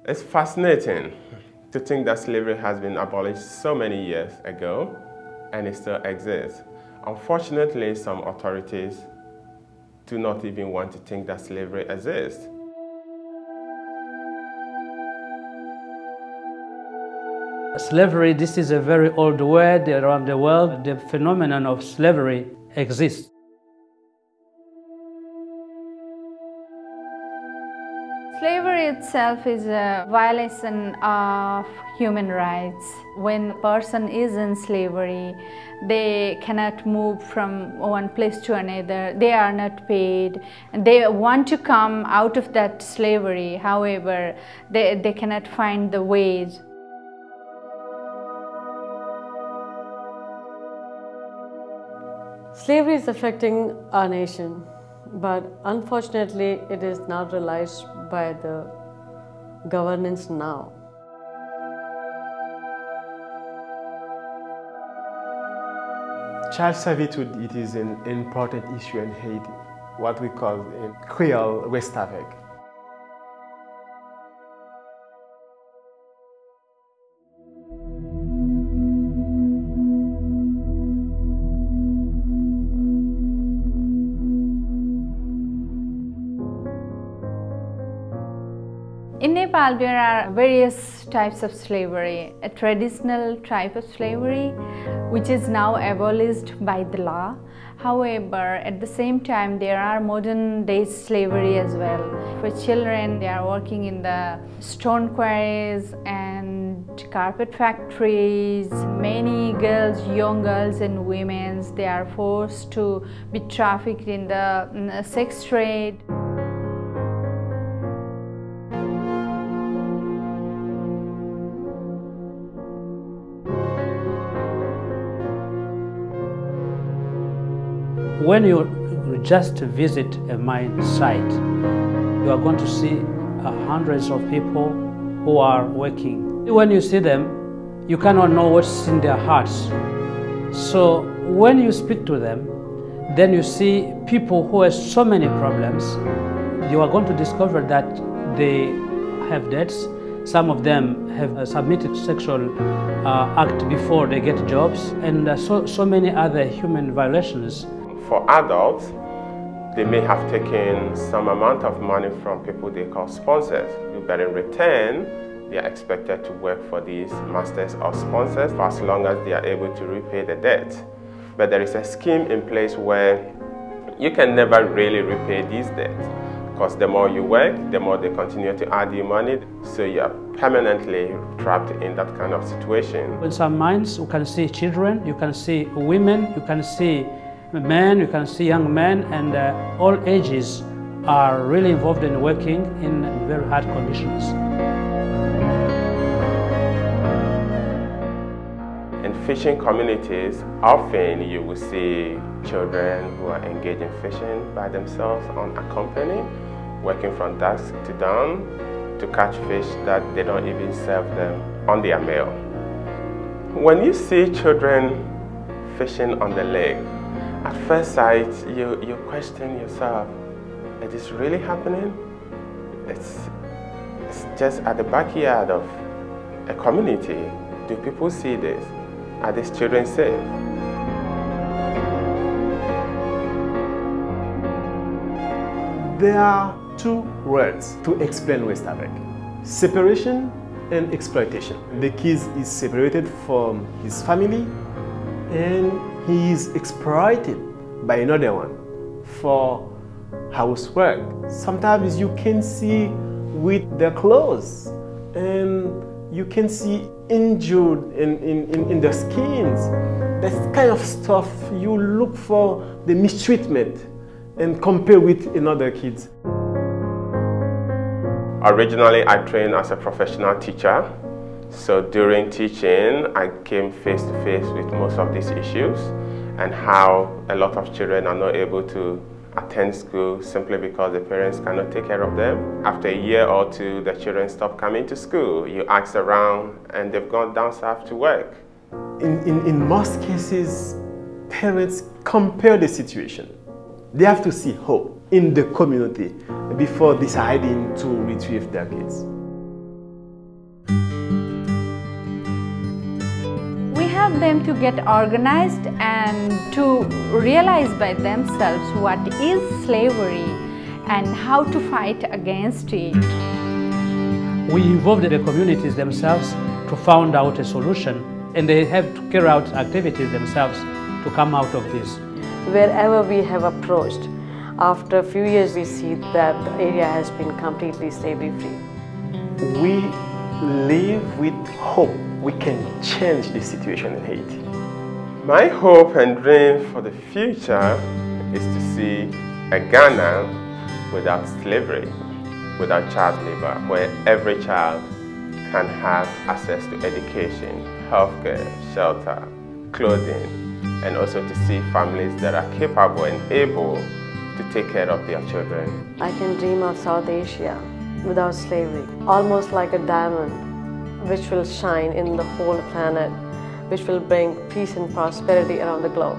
It's fascinating to think that slavery has been abolished so many years ago and it still exists. Unfortunately, some authorities do not even want to think that slavery exists. Slavery, this is a very old word around the world. The phenomenon of slavery exists. Slavery itself is a violation of human rights. When a person is in slavery, they cannot move from one place to another. They are not paid. They want to come out of that slavery. However, they cannot find the ways. Slavery is affecting our nation, but unfortunately it is not realized by the governance now. Child servitude, it is an important issue in Haiti, what we call in Creole ressemble. In Nepal, there are various types of slavery. A traditional type of slavery, which is now abolished by the law. However, at the same time, there are modern day slavery as well. For children, they are working in the stone quarries and carpet factories. Many girls, young girls and women, they are forced to be trafficked in the sex trade. When you just visit a mine site, you are going to see hundreds of people who are working. When you see them, you cannot know what's in their hearts. So when you speak to them, then you see people who have so many problems. You are going to discover that they have debts. Some of them have submitted sexual act before they get jobs, and so many other human violations. For adults, they may have taken some amount of money from people they call sponsors, but in return, they are expected to work for these masters or sponsors for as long as they are able to repay the debt. But there is a scheme in place where you can never really repay these debts, because the more you work, the more they continue to add you money, so you are permanently trapped in that kind of situation. In some mines, you can see children, you can see women, you can see men, you can see young men, and all ages are really involved in working in very hard conditions. In fishing communities, often you will see children who are engaged in fishing by themselves unaccompanied, working from dusk to dawn to catch fish that they don't even serve them on their meal. When you see children fishing on the lake, at first sight, you question yourself, is this really happening? It's just at the backyard of a community. Do people see this? Are these children safe? There are two words to explain ressemble: separation and exploitation. The kid is separated from his family and he is exploited by another one for housework. Sometimes you can see with their clothes, and you can see injured in their skins. That kind of stuff, you look for the mistreatment and compare with another kids. Originally, I trained as a professional teacher. So during teaching, I came face to face with most of these issues and how a lot of children are not able to attend school simply because the parents cannot take care of them. After a year or two, the children stop coming to school. You ask around and they've gone down south to work. In most cases, parents compare the situation. They have to see hope in the community before deciding to retrieve their kids. of them to get organized and to realize by themselves what is slavery and how to fight against it. We involved the communities themselves to find out a solution, and they have to carry out activities themselves to come out of this. Wherever we have approached, after a few years we see that the area has been completely slavery free. We live with hope we can change the situation in Haiti. My hope and dream for the future is to see a Ghana without slavery, without child labor, where every child can have access to education, healthcare, shelter, clothing, and also to see families that are capable and able to take care of their children. I can dream of South Asia without slavery, almost like a diamond which will shine in the whole planet, which will bring peace and prosperity around the globe.